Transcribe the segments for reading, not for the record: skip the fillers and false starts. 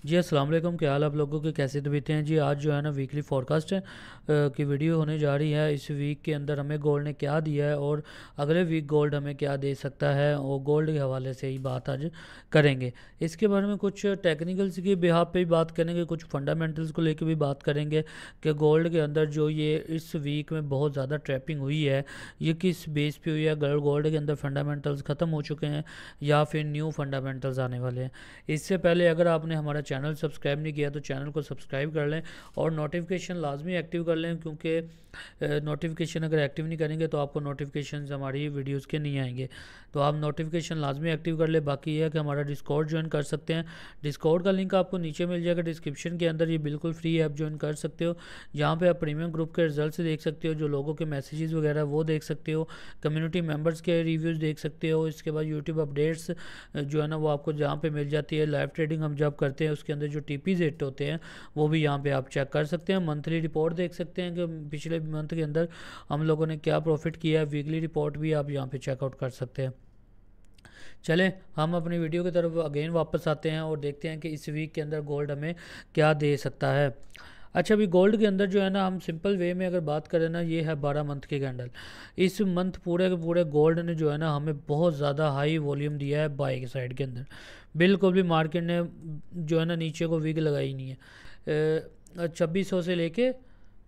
जी अस्सलाम वालेकुम, क्या हाल आप लोगों के, कैसे तबीयतें हैं जी। आज जो है ना वीकली फोरकास्ट है की वीडियो होने जा रही है। इस वीक के अंदर हमें गोल्ड ने क्या दिया है और अगले वीक गोल्ड हमें क्या दे सकता है, और गोल्ड के हवाले से ही बात आज करेंगे। इसके बारे में कुछ टेक्निकल्स की बिहाफ पे भी बात करेंगे, कुछ फंडामेंटल्स को लेकर भी बात करेंगे कि गोल्ड के अंदर जो ये इस वीक में बहुत ज़्यादा ट्रैपिंग हुई है, ये किस बेस पे हुई है। गोल्ड के अंदर फंडामेंटल्स ख़त्म हो चुके हैं या फिर न्यू फंडामेंटल्स आने वाले हैं। इससे पहले अगर आपने हमारा चैनल सब्सक्राइब नहीं किया तो चैनल को सब्सक्राइब कर लें और नोटिफिकेशन लाजमी एक्टिव कर लें, क्योंकि नोटिफिकेशन अगर एक्टिव नहीं करेंगे तो आपको नोटिफिकेशन हमारी वीडियोस के नहीं आएंगे। तो आप नोटिफिकेशन लाजमी एक्टिव कर ले। बाकी ये है कि हमारा डिस्कॉर्ड ज्वाइन कर सकते हैं। डिस्कॉर्ड का लिंक आपको नीचे मिल जाएगा डिस्क्रिप्शन के अंदर। ये बिल्कुल फ्री ऐप ज्वाइन कर सकते हो। यहाँ पे आप प्रीमियम ग्रुप के रिजल्ट देख सकते हो, जो लोगों के मैसेजेस वगैरह वो देख सकते हो, कम्युनिटी मेम्बर्स के रिव्यूज़ देख सकते हो। इसके बाद यूट्यूब अपडेट्स जो है ना वो आपको जहाँ पे मिल जाती है। लाइव ट्रेडिंग हम जब करते हैं उसके अंदर जो टीपीज हिट होते हैं वो भी यहाँ पे आप चेक कर सकते हैं। मंथली रिपोर्ट देख सकते हैं कि पिछले मंथ के अंदर हम लोगों ने क्या प्रॉफिट किया है। वीकली रिपोर्ट भी आप यहाँ पे चेकआउट कर सकते हैं। चलें हम अपनी वीडियो की तरफ अगेन वापस आते हैं और देखते हैं कि इस वीक के अंदर गोल्ड हमें क्या दे सकता है। अच्छा, अभी गोल्ड के अंदर जो है ना हम सिंपल वे में अगर बात करें ना, ये है 12 मंथ की कैंडल। इस मंथ पूरे के पूरे गोल्ड ने जो है ना हमें बहुत ज़्यादा हाई वॉल्यूम दिया है बाई की साइड के अंदर। बिल्कुल भी मार्केट ने जो है ना नीचे को वीक लगाई नहीं है। 2600 से लेके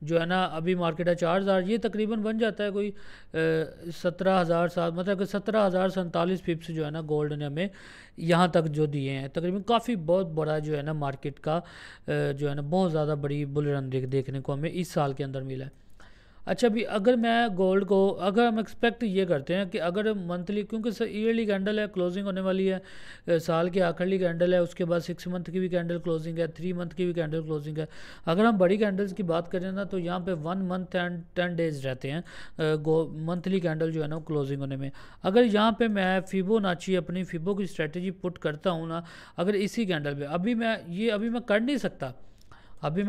जो है ना अभी मार्केट है 4000, ये तकरीबन बन जाता है कोई 17,000 सात, मतलब कि 17,047 पिप्स जो है ना गोल्ड ने हमें यहाँ तक जो दिए हैं। तकरीबन काफ़ी बहुत बड़ा जो है ना मार्केट का जो है ना बहुत ज़्यादा बड़ी बुल रन देखने को हमें इस साल के अंदर मिला है। अच्छा, अभी अगर मैं गोल्ड को, अगर हम एक्सपेक्ट ये करते हैं कि अगर मंथली, क्योंकि ईयरली कैंडल है, क्लोजिंग होने वाली है, साल की आखिरी कैंडल है, उसके बाद 6 मंथ की भी कैंडल क्लोजिंग है, 3 मंथ की भी कैंडल क्लोजिंग है। अगर हम बड़ी कैंडल्स की बात करें ना तो यहाँ पे 1 मंथ एंड 10 डेज रहते हैं मंथली कैंडल जो है ना क्लोजिंग होने में। अगर यहाँ पे मैं फिबोनाची अपनी फिबो की स्ट्रेटजी पुट करता हूँ ना, अगर इसी कैंडल पे अभी मैं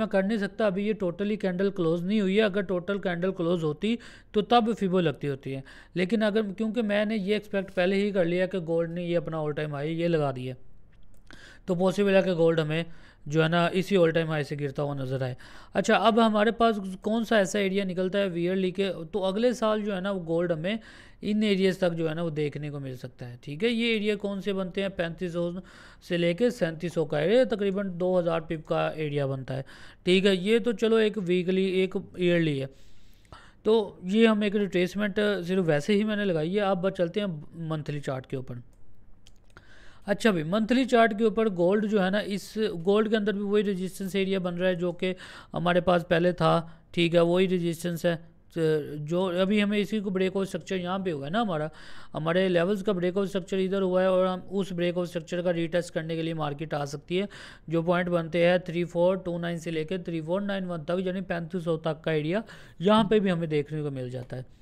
कर नहीं सकता, अभी ये टोटली कैंडल क्लोज नहीं हुई है। अगर टोटल कैंडल क्लोज होती तो तब फिबो लगती होती है। लेकिन अगर, क्योंकि मैंने ये एक्सपेक्ट पहले ही कर लिया कि गोल्ड ने ये अपना ऑल टाइम हाई ये लगा दिया, तो पॉसिबल है कि गोल्ड हमें जो है ना इसी ऑल टाइम हाई से गिरता हुआ नज़र आए। अच्छा, अब हमारे पास कौन सा ऐसा एरिया निकलता है वीयरली के, तो अगले साल जो है ना वो गोल्ड हमें इन एरियाज़ तक जो है ना वो देखने को मिल सकता है। ठीक है, ये एरिया कौन से बनते हैं, 3500 से लेके 3700 का एरिया, तकरीबन 2000 पिप का एरिया बनता है। ठीक है, ये तो चलो एक वीकली एक ईयरली है, तो ये हम एक रिट्रेसमेंट सिर्फ वैसे ही मैंने लगाई है। अब चलते हैं मंथली चार्ट के ऊपर। अच्छा भाई, मंथली चार्ट के ऊपर गोल्ड जो है ना, इस गोल्ड के अंदर भी वही रेजिस्टेंस एरिया बन रहा है जो कि हमारे पास पहले था। ठीक है, वही रेजिस्टेंस है जो अभी हमें इसी को ब्रेकआउट स्ट्रक्चर यहाँ पे हुआ है ना, हमारे लेवल्स का ब्रेकआउट स्ट्रक्चर इधर हुआ है, और हम उस ब्रेकआउट स्ट्रक्चर का रीटेस्ट करने के लिए मार्केट आ सकती है। जो पॉइंट बनते हैं 3429 से लेकर 3491 तक, यानी 3500 तक का एरिया यहाँ पे भी हमें देखने को मिल जाता है।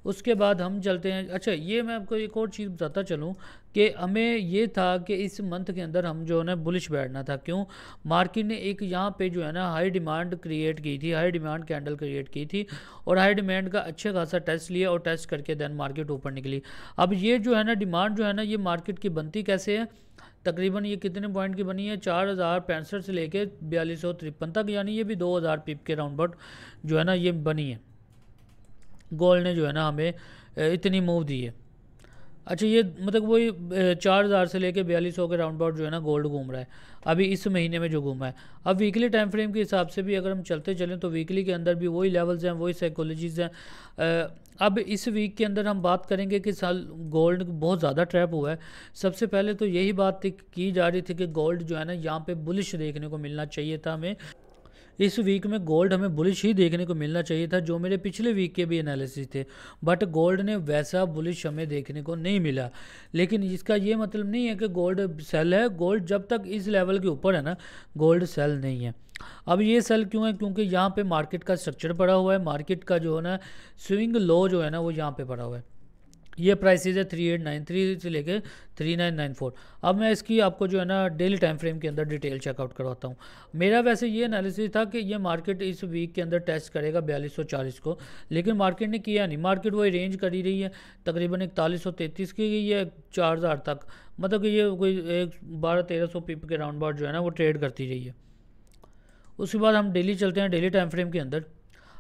उसके बाद हम चलते हैं। अच्छा, ये मैं आपको एक और चीज़ बताता चलूँ कि हमें ये था कि इस मंथ के अंदर हम जो है ना बुलिश बैठना था। क्यों? मार्केट ने एक यहाँ पे जो है ना हाई डिमांड क्रिएट की थी, हाई डिमांड कैंडल क्रिएट की थी, और हाई डिमांड का अच्छा खासा टेस्ट लिया, और टेस्ट करके देन मार्केट ऊपर निकली। अब ये जो है ना डिमांड जो है ना, ये मार्केट की बनती कैसे है, तकरीबन ये कितने पॉइंट की बनी है, 4065 से लेके 4253 तक, यानी ये भी 2000 पिप के राउंड अबाउट जो है ना ये बनी है। गोल्ड ने जो है ना हमें इतनी मूव दी है। अच्छा, ये मतलब वही 4000 से लेके 4200 के राउंड अबाउट जो है ना गोल्ड घूम रहा है अभी इस महीने में जो घूमा है। अब वीकली टाइम फ्रेम के हिसाब से भी अगर हम चलते चलें तो वीकली के अंदर भी वही लेवल्स हैं, वही साइकोलॉजीज़ हैं। अब इस वीक के अंदर हम बात करेंगे कि साल गोल्ड बहुत ज़्यादा ट्रैप हुआ है। सबसे पहले तो यही बात की जा रही थी कि गोल्ड जो है ना यहाँ पे बुलिश देखने को मिलना चाहिए था हमें। इस वीक में गोल्ड हमें बुलिश ही देखने को मिलना चाहिए था, जो मेरे पिछले वीक के भी एनालिसिस थे, बट गोल्ड ने वैसा बुलिश हमें देखने को नहीं मिला। लेकिन इसका ये मतलब नहीं है कि गोल्ड सेल है। गोल्ड जब तक इस लेवल के ऊपर है ना, गोल्ड सेल नहीं है। अब ये सेल क्यों है? क्योंकि यहाँ पे मार्केट का स्ट्रक्चर पड़ा हुआ है, मार्केट का जो है ना स्विंग लो जो है ना वो यहाँ पे पड़ा हुआ है। ये प्राइसेज है 3893 से लेके 3994। अब मैं इसकी आपको जो है ना डेली टाइम फ्रेम के अंदर डिटेल चेकआउट करवाता हूँ। मेरा वैसे ये एनालिसिस था कि ये मार्केट इस वीक के अंदर टेस्ट करेगा 4240 को, लेकिन मार्केट ने किया नहीं। मार्केट वही रेंज कर ही रही है, तकरीबन 4133 की गई है 4000 तक, मतलब कि ये कोई 1200-1300 पिप के राउंड बाउंड जो है ना वो ट्रेड करती रही है। उसके बाद हम डेली चलते हैं, डेली टाइम फ्रेम के अंदर।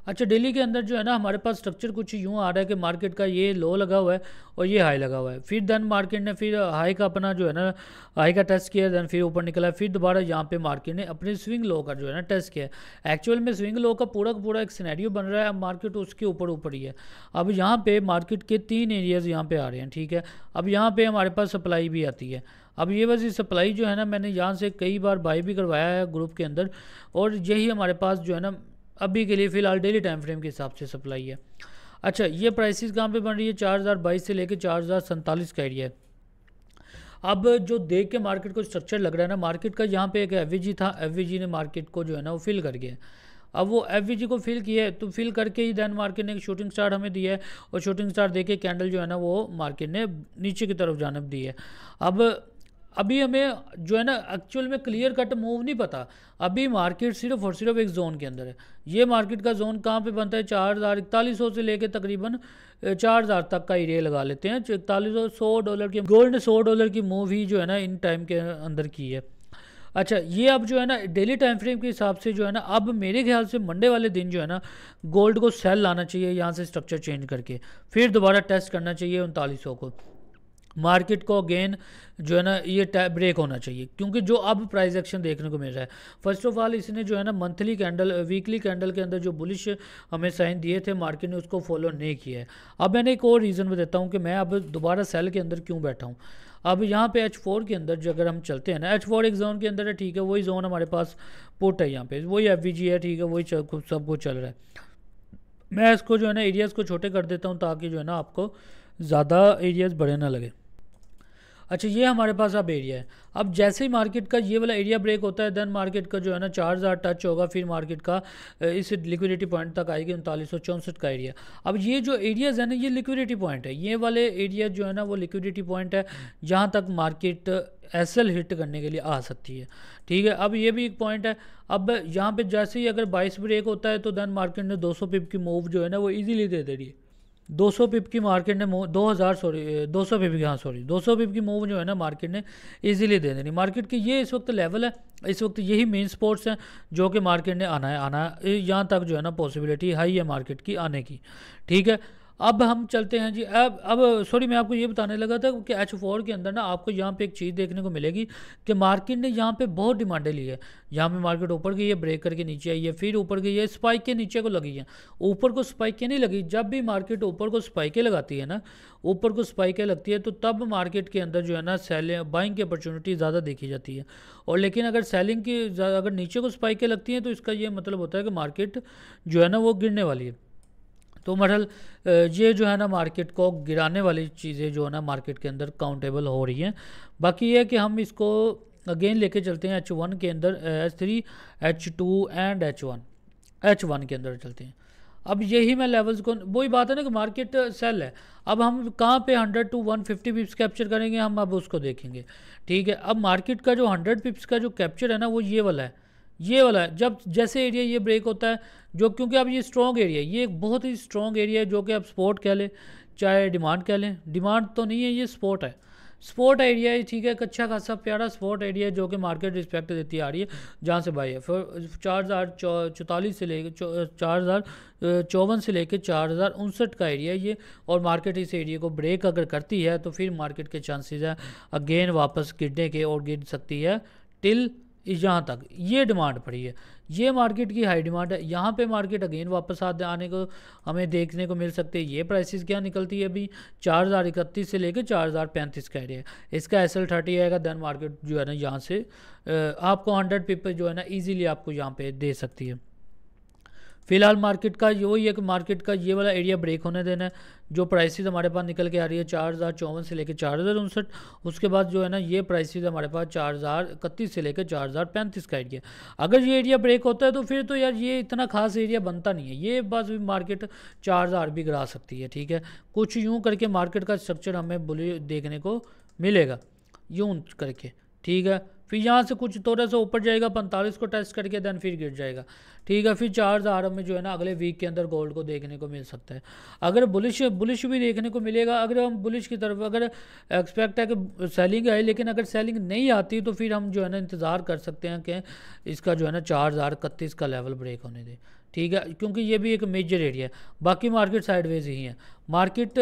अच्छा, डेली के अंदर जो है ना हमारे पास स्ट्रक्चर कुछ यूँ आ रहा है कि मार्केट का ये लो लगा हुआ है और ये हाई लगा हुआ है, फिर देन मार्केट ने फिर हाई का अपना जो है ना हाई का टेस्ट किया, देन फिर ऊपर निकला, फिर दोबारा यहाँ पे मार्केट ने अपने स्विंग लो का जो है ना टेस्ट किया। एक्चुअल में स्विंग लो का पूरा का पूरा एक सिनेरियो बन रहा है, अब मार्केट उसके ऊपर ऊपर ही है। अब यहाँ पे मार्केट के 3 एरियाज़ यहाँ पे आ रहे हैं, ठीक है। अब यहाँ पे हमारे पास सप्लाई भी आती है। अब ये बस ये सप्लाई जो है ना मैंने यहाँ से कई बार बाई भी करवाया है ग्रुप के अंदर, और यही हमारे पास जो है ना अभी के लिए फ़िलहाल डेली टाइम फ्रेम के हिसाब से सप्लाई है। अच्छा, ये प्राइसेस कहाँ पे बन रही है, 4022 से लेके 4047 का एरिया है। अब जो देख के मार्केट को स्ट्रक्चर लग रहा है ना, मार्केट का यहाँ पे एक एफ था, एफ ने मार्केट को जो है ना वो फिल कर गया। अब वो एफ को फिल किया है, तो फिल करके ही देन मार्केट ने एक शूटिंग स्टार हमें दिया है, और शूटिंग स्टार दे के कैंडल जो है ना वो मार्केट ने नीचे की तरफ जानब दी है। अब अभी हमें जो है ना एक्चुअल में क्लियर कट मूव नहीं पता, अभी मार्केट सिर्फ और सिर्फ एक जोन के अंदर है। ये मार्केट का जोन कहाँ पे बनता है, 4100 से लेके तकरीबन 4000 तक का एरिया लगा लेते हैं। 4100 $100 की गोल्ड ने $100 की मूव ही जो है ना इन टाइम के अंदर की है। अच्छा, ये अब जो है ना डेली टाइम फ्रेम के हिसाब से जो है ना अब मेरे ख्याल से मंडे वाले दिन जो है ना गोल्ड को सेल लाना चाहिए यहाँ से स्ट्रक्चर चेंज करके, फिर दोबारा टेस्ट करना चाहिए 3900 को। मार्केट को अगेन जो है ना ये ब्रेक होना चाहिए, क्योंकि जो अब प्राइस एक्शन देखने को मिल रहा है, फर्स्ट ऑफ ऑल इसने जो है ना मंथली कैंडल वीकली कैंडल के अंदर जो बुलिश हमें साइन दिए थे मार्केट ने उसको फॉलो नहीं किया है। अब मैंने एक और रीज़न बताता हूँ कि मैं अब दोबारा सेल के अंदर क्यों बैठा हूँ। अब यहाँ पे H4 के अंदर जो अगर हम चलते हैं ना, H4 एक जोन के अंदर है, ठीक है, वही जोन हमारे पास पुट है, यहाँ पे वही FVG है, ठीक है, वही सब कुछ चल रहा है। मैं इसको जो है ना एरियाज़ को छोटे कर देता हूँ ताकि जो है ना आपको ज़्यादा एरियाज़ बड़े ना लगे। अच्छा, ये हमारे पास अब एरिया है। अब जैसे ही मार्केट का ये वाला एरिया ब्रेक होता है, देन मार्केट का जो है ना 4000 टच होगा, फिर मार्केट का इस लिक्विडिटी पॉइंट तक आएगी 3964 का एरिया। अब ये जो एरियाज़ है ना ये लिक्विडिटी पॉइंट है, ये वाले एरिया जो है ना वो लिक्विडिटी पॉइंट है जहाँ तक मार्केट एसएल हिट करने के लिए आ सकती है, ठीक है। अब ये भी एक पॉइंट है। अब यहाँ पे जैसे ही अगर 22 ब्रेक होता है तो देन मार्केट ने 200 पिप की मूव जो है ना वो ईजिली दे रही है। 200 पिप की मार्केट ने 200 पिप की, हाँ सॉरी 200 पिप की मूव जो है ना मार्केट ने इजीली दे देनी। मार्केट की ये इस वक्त लेवल है, इस वक्त यही मेन स्पोर्ट्स हैं जो कि मार्केट ने आना है यहाँ तक जो है ना पॉसिबिलिटी हाई है मार्केट की आने की, ठीक है। अब हम चलते हैं जी। अब सॉरी मैं आपको ये बताने लगा था कि H4 के अंदर ना आपको यहाँ पे एक चीज़ देखने को मिलेगी कि मार्केट ने यहाँ पे बहुत डिमांडें ली है। यहाँ पे मार्केट ऊपर गई है, ब्रेक करके नीचे आई है, फिर ऊपर गई है, स्पाइक के नीचे को लगी है। ऊपर को स्पाइकें नहीं लगी, जब भी मार्केट ऊपर को स्पाइकें लगाती है ना, ऊपर को स्पाइकें लगती है तो तब मार्केट के अंदर जो है ना सेलिंग बाइंग की अपॉर्चुनिटी ज़्यादा देखी जाती है। और लेकिन अगर सेलिंग की अगर नीचे को स्पाइकें लगती हैं तो इसका ये मतलब होता है कि मार्केट जो है ना वो गिरने वाली है। तो मरहल ये जो है ना मार्केट को गिराने वाली चीज़ें जो है ना मार्केट के अंदर काउंटेबल हो रही हैं। बाकी ये है कि हम इसको अगेन लेके चलते हैं H1 के अंदर, H3, H2 एंड H1 के अंदर चलते हैं। अब यही मैं लेवल्स को, वही बात है ना कि मार्केट सेल है। अब हम कहाँ पे 100 to 150 पिप्स कैप्चर करेंगे, हम अब उसको देखेंगे, ठीक है। अब मार्केट का जो 100 पिप्स का जो कैप्चर है ना वो ये वाला है, ये वाला है। जब जैसे एरिया ये ब्रेक होता है जो, क्योंकि अब ये स्ट्रॉन्ग एरिया है, ये एक बहुत ही स्ट्रॉन्ग एरिया है जो कि आप सपोर्ट कह लें चाहे डिमांड कह लें, डिमांड तो नहीं है, ये सपोर्ट है, सपोर्ट एरिया है, ठीक है। एक अच्छा खासा प्यारा सपोर्ट एरिया है जो कि मार्केट रिस्पेक्ट देती आ रही है, जहाँ से बाई है। फिर 4044 से लेकर 4054 से लेकर 4059 का एरिया है ये, और मार्केट इस एरिया को ब्रेक अगर करती है तो फिर मार्केट के चांसेस है अगेन वापस गिरने के, और गिर सकती है टिल यहाँ तक। ये डिमांड पड़ी है, ये मार्केट की हाई डिमांड है। यहाँ पे मार्केट अगेन वापस आने को हमें देखने को मिल सकते हैं। ये प्राइसेस क्या निकलती है अभी 4031 से लेकर 4035 का एरिया, इसका SL30 आएगा, देन मार्केट जो है ना यहाँ से आपको 100 पिप जो है ना ईजिली आपको यहाँ पे दे सकती है, फिलहाल मार्केट का वही है कि मार्केट का ये वाला एरिया ब्रेक होने देना है। जो प्राइसेस हमारे पास निकल के आ रही है 4054 से लेकर 4059, उसके बाद जो है ना ये प्राइसेस हमारे पास 4031 से लेकर 4035 का एरिया। अगर ये एरिया ब्रेक होता है तो फिर तो यार ये इतना खास एरिया बनता नहीं है, ये बस भी मार्केट 4000 भी गिरा सकती है। ठीक है, कुछ यूँ करके मार्केट का स्ट्रक्चर हमें बुली देखने को मिलेगा, यूँ करके। ठीक है, फिर यहाँ से कुछ थोड़ा सा ऊपर जाएगा 45 को टेस्ट करके, देन फिर गिर जाएगा। ठीक है, फिर 4000 में जो है ना अगले वीक के अंदर गोल्ड को देखने को मिल सकता है। अगर बुलिश भी देखने को मिलेगा, अगर हम बुलिश की तरफ अगर एक्सपेक्ट है कि सेलिंग है, लेकिन अगर सेलिंग नहीं आती तो फिर हम जो है ना इंतज़ार कर सकते हैं कि इसका जो है ना 4031 का लेवल ब्रेक होने दे। ठीक है, क्योंकि ये भी एक मेजर एरिया है। बाकी मार्केट साइडवेज ही है। मार्केट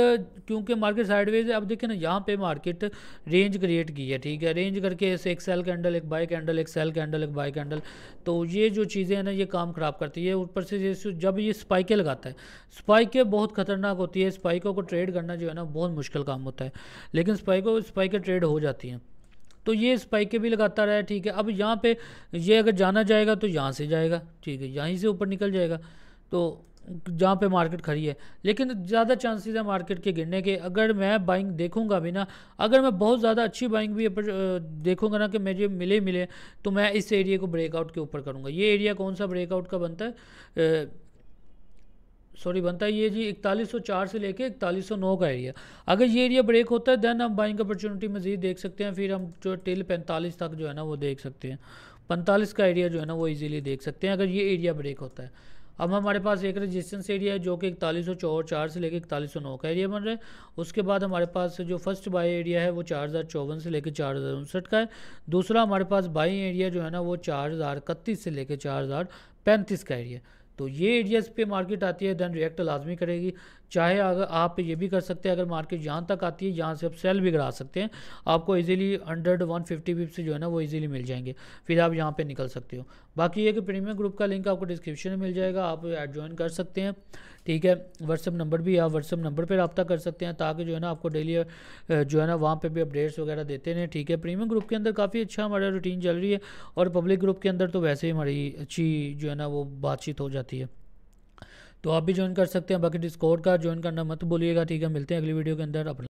क्योंकि मार्केट साइडवेज है, अब देखिए ना यहाँ पे मार्केट रेंज क्रिएट की है। ठीक है, रेंज करके ऐसे एक सेल कैंडल, एक बाय कैंडल, एक सेल कैंडल, एक बाय कैंडल, तो ये जो चीज़ें हैं ना ये काम ख़राब करती है। ऊपर से जब ये स्पाइकें लगाता है, स्पाइकें बहुत ख़तरनाक होती है। स्पाइकों को ट्रेड करना जो है ना बहुत मुश्किल काम होता है, लेकिन स्पाइकें ट्रेड हो जाती हैं। तो ये स्पाइकें भी लगाता रहा है। ठीक है, अब यहाँ पे ये अगर जाना जाएगा तो यहाँ से जाएगा। ठीक है, यहीं से ऊपर निकल जाएगा, तो जहाँ पे मार्केट खड़ी है, लेकिन ज़्यादा चांसेस है मार्केट के गिरने के। अगर मैं बाइंग देखूंगा भी ना, अगर मैं बहुत ज़्यादा अच्छी बाइंग भी देखूंगा ना कि मुझे मिले तो मैं इस एरिया को ब्रेकआउट के ऊपर करूँगा। ये एरिया कौन सा ब्रेकआउट का बनता है, बनता है ये जी 4104 से लेके 4109 का एरिया। अगर ये एरिया ब्रेक होता है देन हम बाइंग अपॉर्चुनिटी मज़ीद देख सकते हैं। फिर हम जो टिल 45 तक जो है ना वो देख सकते हैं, 45 का एरिया जो है ना वो इजीली देख सकते हैं अगर ये एरिया ब्रेक होता है। अब हमारे पास एक रेजिस्टेंस एरिया है जो कि 4104 से लेकर 4109 का एरिया बन रहा है। उसके बाद हमारे पास जो फर्स्ट बाई एरिया है वो 4054 से लेकर 4059 का है। दूसरा हमारे पास बाई एरिया जो है ना वो 4031 से लेकर 4035 का एरिया। तो ये एरियाज़ पे मार्केट आती है देन रिएक्ट लाजमी करेगी। चाहे अगर आप ये भी कर सकते हैं, अगर मार्केट यहाँ तक आती है यहाँ से आप सेल भी गिरा सकते हैं, आपको इजीली 100-150 पिप से जो है ना वो इजीली मिल जाएंगे, फिर आप यहाँ पे निकल सकते हो। बाकी ये कि प्रीमियम ग्रुप का लिंक आपको डिस्क्रिप्शन में मिल जाएगा, आप ऐड ज्वाइन कर सकते हैं। ठीक है, व्हाट्सअप नंबर भी, आप व्हाट्सअप नंबर पर रब्ता कर सकते हैं ताकि जो है ना आपको डेली जो है ना वहाँ पे भी अपडेट्स वगैरह देते हैं। ठीक है, प्रीमियम ग्रुप के अंदर काफ़ी अच्छा हमारा रूटीन चल रही है, और पब्लिक ग्रुप के अंदर तो वैसे ही हमारी अच्छी जो है ना वो बातचीत हो जाती है, तो आप भी ज्वाइन कर सकते हैं। बाकी डिस्कॉर्ड का ज्वाइन करना मत भूलिएगा। ठीक है, मिलते हैं अगली वीडियो के अंदर। अपना